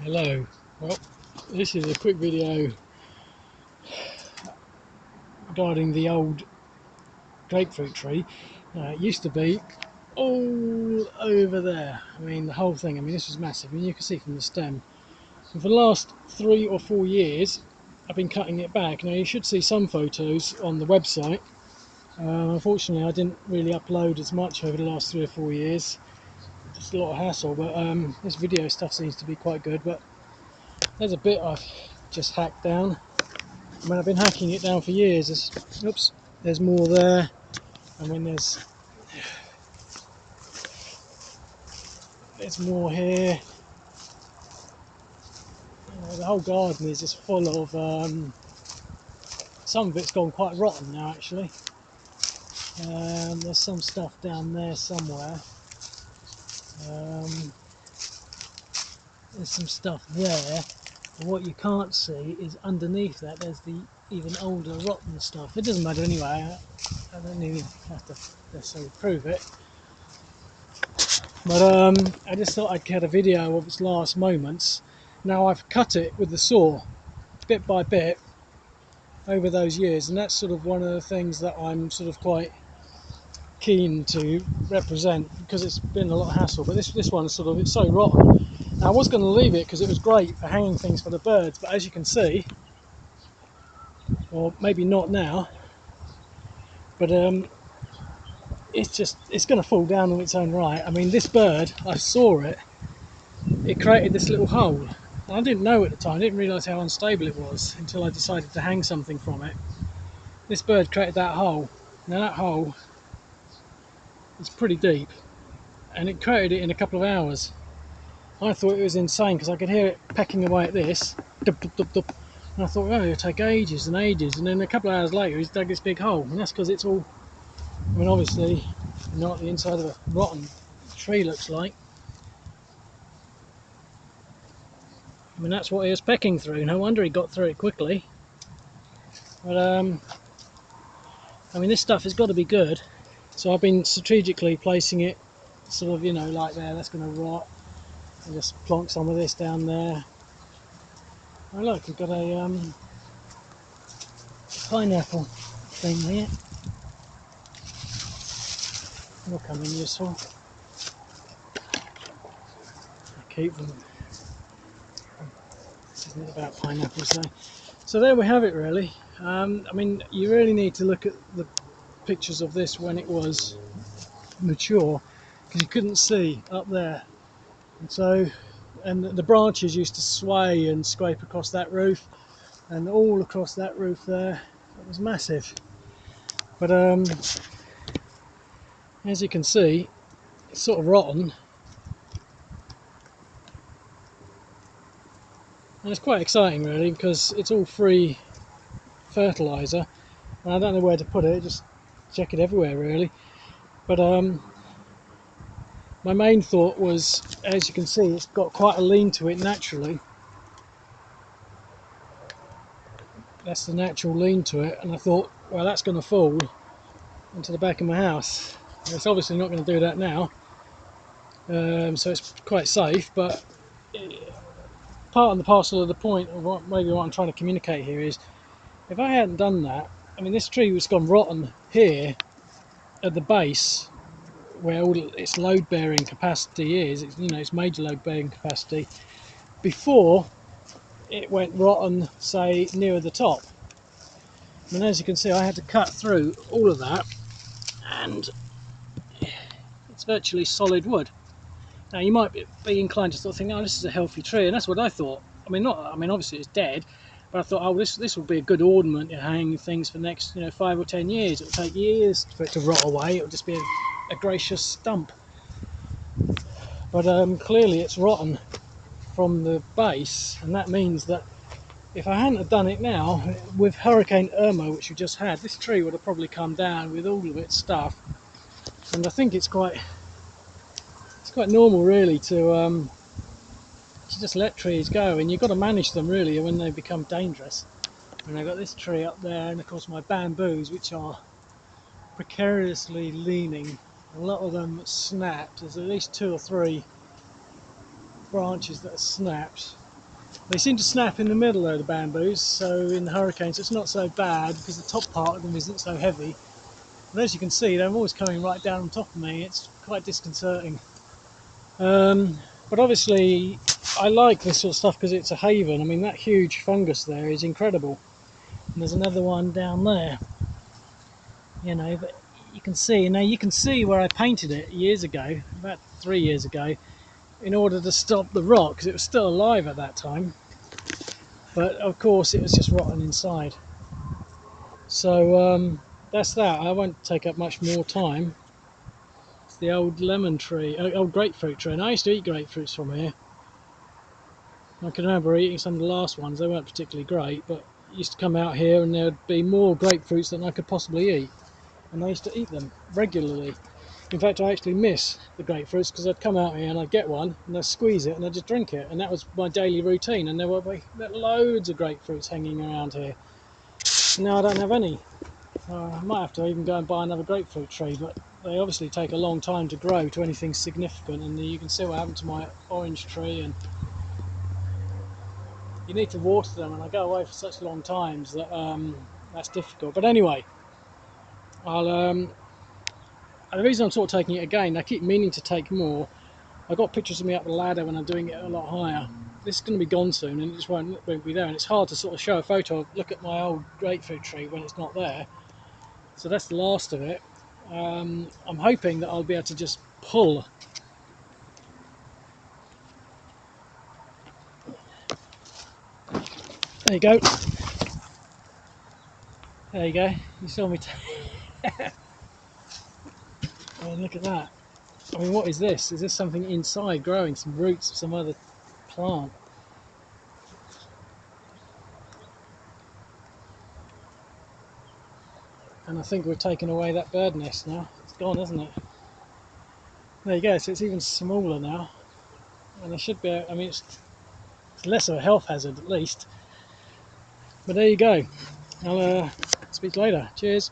Hello. Well, this is a quick video regarding the old grapefruit tree. It used to be all over there. I mean, the whole thing. I mean, this was massive. I mean, you can see from the stem. And for the last 3 or 4 years, I've been cutting it back. Now, you should see some photos on the website. Unfortunately, I didn't really upload as much over the last 3 or 4 years. Just a lot of hassle. But this video stuff seems to be quite good. But there's a bit I've just hacked down. I mean, I've been hacking it down for years. There's more there. I mean, there's more here. The whole garden is just full of. Some of it's gone quite rotten now, actually. There's some stuff down there somewhere. There's some stuff there. And what you can't see is underneath that there's the even older rotten stuff. It doesn't matter anyway. I don't even have to necessarily prove it. But I just thought I'd get a video of its last moments. Now I've cut it with the saw, bit by bit, over those years, and that's sort of one of the things that I'm sort of quite keen to represent, because it's been a lot of hassle. But this one sort of, it's so rotten. Now I was going to leave it because it was great for hanging things for the birds, but as you can see, or maybe not now, but it's going to fall down on its own right. I mean, this bird, I saw it created this little hole. And I didn't know at the time, I didn't realise how unstable it was until I decided to hang something from it. This bird created that hole. Now that hole is pretty deep, and it created it in a couple of hours. I thought it was insane because I could hear it pecking away at this, dup, dup, dup, dup. And I thought, oh, it'll take ages and ages, and then a couple of hours later he's dug this big hole, and that's because it's all, I mean, obviously you know what the inside of a rotten tree looks like. I mean, that's what he was pecking through. No wonder he got through it quickly. But I mean, this stuff has got to be good. So I've been strategically placing it sort of, you know, like there. That's going to rot. And just plonk some of this down there. Oh look, we've got a pineapple thing here. Will come in useful. I keep them. This isn't about pineapples though. So there we have it, really. I mean, you really need to look at the pictures of this when it was mature, because you couldn't see up there, and so, and the branches used to sway and scrape across that roof and all across that roof there. It was massive. But as you can see, it's sort of rotten, and it's quite exciting really, because it's all free fertilizer, and I don't know where to put it, just check it everywhere really. But my main thought was, as you can see, it's got quite a lean to it naturally. That's the natural lean to it, and I thought, well, that's going to fall into the back of my house. It's obviously not going to do that now, so it's quite safe. But part and the parcel of the point of what I'm trying to communicate here is, if I hadn't done that, I mean, this tree was gone rotten here at the base, where all its load-bearing capacity is. It's, you know, its major load-bearing capacity, before it went rotten, say, near the top. And as you can see, I had to cut through all of that, and it's virtually solid wood. Now you might be inclined to sort of think, oh, this is a healthy tree, and that's what I thought. I mean, obviously it's dead, but I thought, oh, this will be a good ornament to hang things for the next, 5 or 10 years. It'll take years for it to rot away. It'll just be a gracious stump. But clearly it's rotten from the base, and that means that if I hadn't have done it now, with Hurricane Irma, which we just had, this tree would have probably come down with all of its stuff. And I think it's quite normal really to just let trees go, and you've got to manage them really when they become dangerous. And I've got this tree up there, and of course my bamboos, which are precariously leaning. A lot of them snapped. There's at least 2 or 3 branches that are snapped. They seem to snap in the middle of the bamboos, so in the hurricanes it's not so bad because the top part of them isn't so heavy. And as you can see, they're always coming right down on top of me. It's quite disconcerting. But obviously, I like this sort of stuff because it's a haven. I mean, that huge fungus there is incredible. And there's another one down there, you know, but you can see, now you can see where I painted it years ago, about 3 years ago, in order to stop the rot, because it was still alive at that time. But of course, it was just rotten inside. So that's that. I won't take up much more time. It's the old lemon tree, old grapefruit tree, and I used to eat grapefruits from here. I can remember eating some of the last ones. They weren't particularly great, but I used to come out here and there'd be more grapefruits than I could possibly eat, and I used to eat them regularly. In fact, I actually miss the grapefruits because I'd come out here and I'd get one and I'd squeeze it and I'd just drink it, and that was my daily routine. And there were loads of grapefruits hanging around here. And now I don't have any. I might have to even go and buy another grapefruit tree, but they obviously take a long time to grow to anything significant. And you can see what happened to my orange tree, and you need to water them, and I go away for such long times that that's difficult. But anyway, I'll and the reason I'm sort of taking it again, I keep meaning to take more. I got pictures of me up the ladder when I'm doing it a lot higher. This is going to be gone soon, and it just won't be there. And it's hard to sort of show a photo of, look at my old grapefruit tree when it's not there. So that's the last of it. I'm hoping that I'll be able to just pull. There you go. There you go. You saw me. Oh, look at that. I mean, what is this? Is this something inside growing? Some roots of some other plant? And I think we've taken away that bird nest now. It's gone, isn't it? There you go. So it's even smaller now. And I should be, I mean, it's less of a health hazard at least. But there you go. I'll speak later. Cheers.